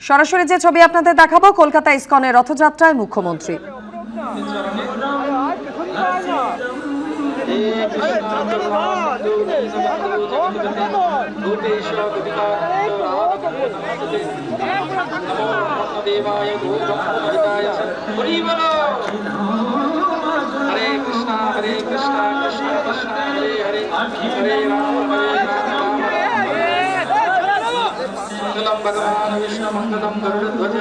সরাসরি যে ছবি আপনাদের দেখাবো, কলকাতা ইসকনের রথযাত্রায় মুখ্যমন্ত্রী। হরে কৃষ্ণ হরে কৃষ্ণ কৃষ্ণ কৃষ্ণ হরে হরে হরে রাম मंगलम भगवान विष्णु मंगलम गरुड़ध्वज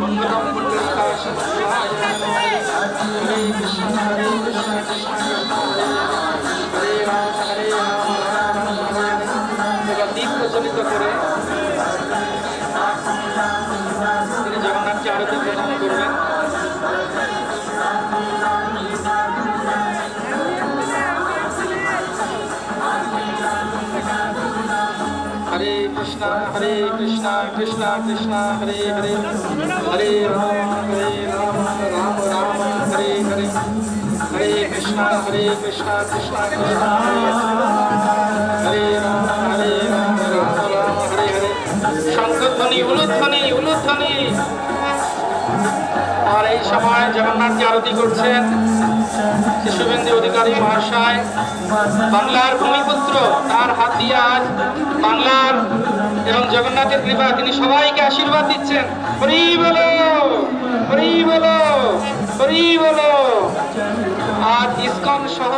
मंगलम पुण्डरीकाक्षाय हरे कृष्ण कृष्ण हरे राम राम राम এবার দীপ প্রজ্বলিত করে তিনি জগন্নাথকে আরতি প্রদান করবেন। हरे कृष्णा कृष्ण कृष्ण हरे हरे हरे राम राम राम हरे हरे हरे कृष्णा कृष्ण कृष्ण हरे राम राम राम हरे हरे। शंखध्वनि उलुध्वनि उलुध्वनि। আর এই সময় জগন্নাথকে আরতি করছেন শিশুবেন্দু অধিকারী মহাশয়, বাংলার ভূমিপুত্র। তার হাত দিয়ে আজ বাংলার এবং জগন্নাথের কৃপা, তিনি সবাইকে আশীর্বাদ দিচ্ছেন। হরি বলো হরি বলো হরি বলো। আজ ইসকন সহ